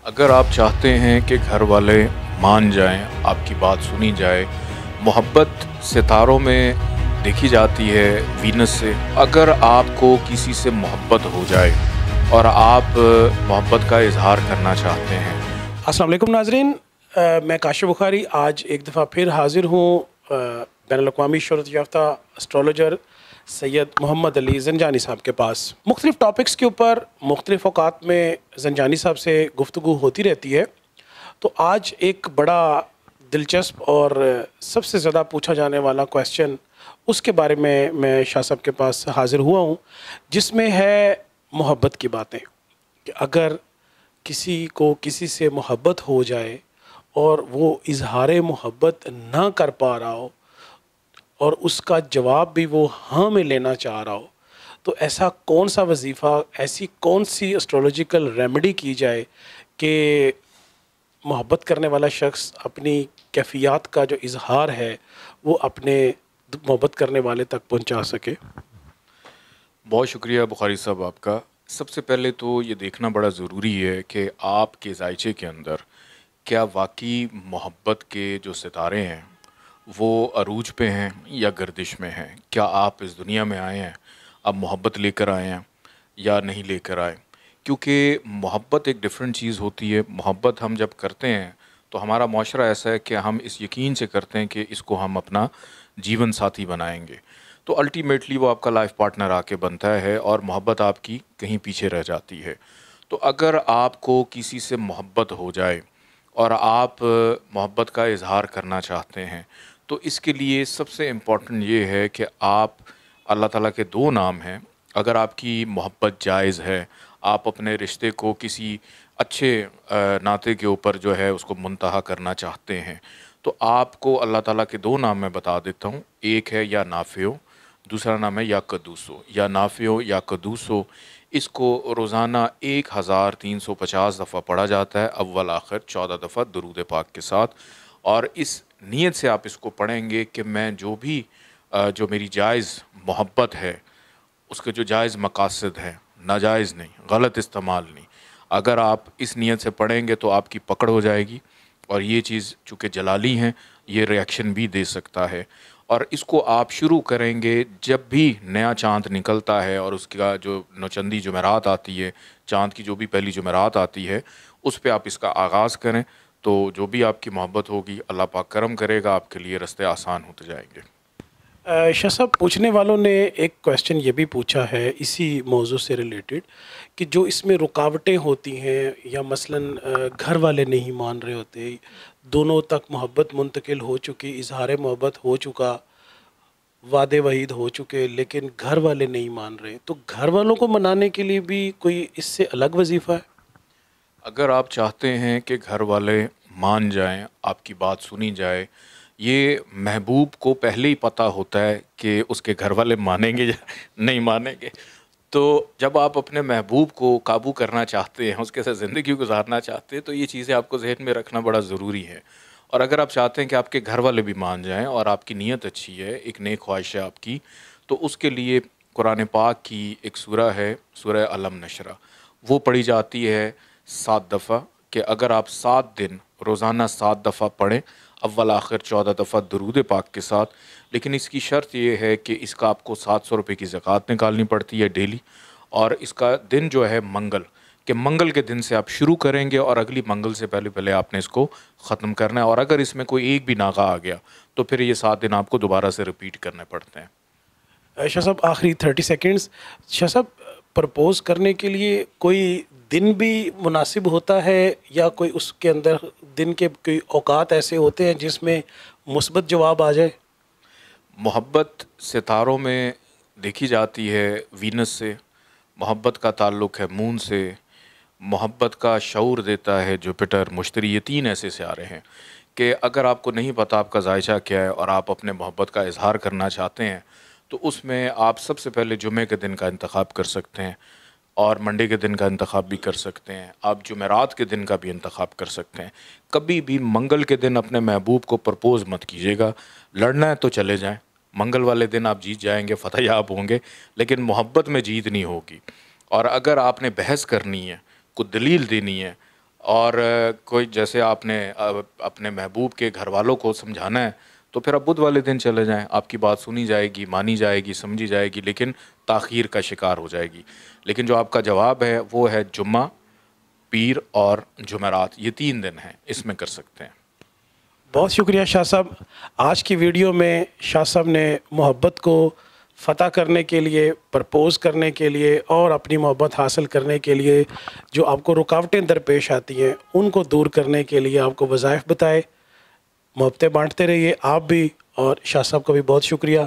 اگر آپ چاہتے ہیں کہ گھر والے مان جائیں، آپ کی بات سنی جائے، محبت ستاروں میں دیکھی جاتی ہے وینس سے۔ اگر آپ کو کسی سے محبت ہو جائے اور آپ محبت کا اظہار کرنا چاہتے ہیں۔ السلام علیکم ناظرین، میں کاشف بخاری آج ایک دفعہ پھر حاضر ہوں بین الاقوامی شہرت یافتہ اسٹرالوجر سید محمد علی زنجانی صاحب کے پاس۔ مختلف ٹاپکس کے اوپر مختلف اوقات میں زنجانی صاحب سے گفتگو ہوتی رہتی ہے، تو آج ایک بڑا دلچسپ اور سب سے زیادہ پوچھا جانے والا کویسچن اس کے بارے میں شاہ صاحب کے پاس حاضر ہوا ہوں، جس میں ہے محبت کی باتیں کہ اگر کسی کو کسی سے محبت ہو جائے اور وہ اظہار محبت نہ کر پا رہا ہو اور اس کا جواب بھی وہ ہاں میں لینا چاہ رہا ہو، تو ایسا کون سا وظیفہ، ایسی کون سی اسٹرولوجیکل ریمیڈی کی جائے کہ محبت کرنے والا شخص اپنی کیفیات کا جو اظہار ہے وہ اپنے محبت کرنے والے تک پہنچا سکے؟ بہت شکریہ بخاری صاحب آپ کا۔ سب سے پہلے تو یہ دیکھنا بڑا ضروری ہے کہ آپ کے ذائچے کے اندر کیا واقعی محبت کے جو ستارے ہیں وہ عروج پہ ہیں یا گردش میں ہیں۔ کیا آپ اس دنیا میں آئے ہیں، اب محبت لے کر آئے ہیں یا نہیں لے کر آئے؟ کیونکہ محبت ایک ڈیفرنٹ چیز ہوتی ہے۔ محبت ہم جب کرتے ہیں تو ہمارا معاشرہ ایسا ہے کہ ہم اس یقین سے کرتے ہیں کہ اس کو ہم اپنا جیون ساتھی بنائیں گے، تو الٹیمیٹلی وہ آپ کا لائف پارٹنر آ کے بنتا ہے اور محبت آپ کی کہیں پیچھے رہ جاتی ہے۔ تو اگر آپ کو کسی سے محبت ہو جائے اور آپ محبت کا اظہار کرنا چاہتے ہیں، تو اس کے لیے سب سے امپورٹنٹ یہ ہے کہ آپ اللہ تعالیٰ کے دو نام ہیں۔ اگر آپ کی محبت جائز ہے، آپ اپنے رشتے کو کسی اچھے ناطے کے اوپر جو ہے اس کو منتہا کرنا چاہتے ہیں، تو آپ کو اللہ تعالیٰ کے دو نام میں بتا دیتا ہوں۔ ایک ہے یا نافع، دوسرا نام ہے یا قدوسو۔ یا نافع یا قدوسو، اس کو روزانہ 1350 دفعہ پڑھا جاتا ہے، اول آخر 14 دفعہ درود پاک کے ساتھ، اور اس نیت سے آپ اس کو پڑھیں گے کہ میں جو میری جائز محبت ہے، اس کے جو جائز مقاصد ہیں، ناجائز نہیں، غلط استعمال نہیں، اگر آپ اس نیت سے پڑھیں گے تو آپ کی پکڑ ہو جائے گی، اور یہ چیز چونکہ جلالی ہیں یہ ریاکشن بھی دے سکتا ہے۔ اور اس کو آپ شروع کریں گے جب بھی نیا چاند نکلتا ہے، اور اس کا جو نوچندی جمعرات آتی ہے، چاند کی جو بھی پہلی جمعرات آتی ہے، اس پہ آپ اس کا آغاز کریں، تو جو بھی آپ کی محبت ہوگی اللہ پاک کرم کرے گا، آپ کے لیے رستے آسان ہوتے جائیں گے۔ شاہ صاحب، پوچھنے والوں نے ایک کویسچن یہ بھی پوچھا ہے اسی موضوع سے ریلیٹڈ کہ جو اس میں رکاوٹیں ہوتی ہیں، یا مثلاً گھر والے نہیں مان رہے ہوتے، دونوں تک محبت منتقل ہو چکی، اظہار محبت ہو چکا، وعدے وعید ہو چکے، لیکن گھر والے نہیں مان رہے، تو گھر والوں کو منانے کے لیے بھی کوئی اس سے الگ وظیفہ ہے؟ اگر آپ چاہتے ہیں کہ گھر والے مان جائیں، آپ کی بات سنی جائے، یہ محبوب کو پہلے ہی پتہ ہوتا ہے کہ اس کے گھر والے مانیں گے یا نہیں مانیں گے۔ تو جب آپ اپنے محبوب کو قابو کرنا چاہتے ہیں، اس کے ساتھ زندگی گزارنا چاہتے ہیں، تو یہ چیزیں آپ کو ذہن میں رکھنا بڑا ضروری ہے۔ اور اگر آپ چاہتے ہیں کہ آپ کے گھر والے بھی مان جائیں اور آپ کی نیت اچھی ہے، ایک نیک خواہش ہے آپ کی، تو اس کے لیے قرآن پاک کی ایک سورہ ہے، سورہ علم نشرہ، وہ پڑھی جاتی ہے 7 دفعہ، کہ اگر آپ 7 دن روزانہ 7 دفعہ پڑھیں، اول آخر 14 دفعہ درود پاک کے ساتھ، لیکن اس کی شرط یہ ہے کہ اس کا آپ کو 700 روپے کی زکوٰۃ نکالنی پڑتی ہے ڈیلی، اور اس کا دن جو ہے منگل، کہ منگل کے دن سے آپ شروع کریں گے اور اگلی منگل سے پہلے آپ نے اس کو ختم کرنا ہے، اور اگر اس میں کوئی ایک بھی ناغہ آ گیا تو پھر یہ 7 دن آپ کو دوبارہ سے ریپیٹ کرنے پڑتے ہیں۔ شاہ صاحب، آخری 30 سیکنڈز، شاہ صاحب، پرپوز کرنے کے لیے کوئی دن بھی مناسب ہوتا ہے، یا کوئی اس کے اندر دن کے کوئی اوقات ایسے ہوتے ہیں جس میں مثبت جواب آ جائے؟ محبت ستاروں میں دیکھی جاتی ہے وینس سے، محبت کا تعلق ہے مون سے، محبت کا شعور دیتا ہے جوپیٹر، مشتری، یہ 3 ایسے سیارے ہیں کہ اگر آپ کو نہیں پتہ آپ کا ذائچہ کیا ہے اور آپ اپنے محبت کا اظہار کرنا چاہتے ہیں، تو اس میں آپ سب سے پہلے جمعے کے دن کا انتخاب کر سکتے ہیں، اور منڈے کے دن کا انتخاب بھی کر سکتے ہیں، آپ جمعرات کے دن کا بھی انتخاب کر سکتے ہیں۔ کبھی بھی منگل کے دن اپنے محبوب کو پرپوز مت کیجیے گا، لڑنا ہے تو چلے جائیں، منگل والے دن آپ جیت جائیں گے، فتح یاب ہوں گے، لیکن محبت میں جیت نہیں ہوگی۔ اور اگر آپ نے بحث کرنی ہے، کوئی دلیل دینی ہے، اور کوئی جیسے آپ نے اپنے محبوب کے گھر والوں کو سمجھانا ہے تو پھر آپ بدھ والے دن چلے جائیں، آپ کی بات سنی جائے گی، مانی جائے گی، سمجھی جائے گی، لیکن تاخیر کا شکار ہو جائے گی۔ لیکن جو آپ کا جواب ہے وہ ہے جمعہ، پیر اور جمعرات، یہ 3 دن ہیں، اس میں کر سکتے ہیں۔ بہت شکریہ شاہ صاحب۔ آج کی ویڈیو میں شاہ صاحب نے محبت کو فتح کرنے کے لیے، پرپوز کرنے کے لیے اور اپنی محبت حاصل کرنے کے لیے جو آپ کو رکاوٹیں درپیش آتی ہیں ان کو دور کرنے کے لیے آپ کو وظائف بتائے۔ محبتیں بانٹتے رہیے آپ بھی، اور شاہ صاحب کا بھی بہت شکریہ۔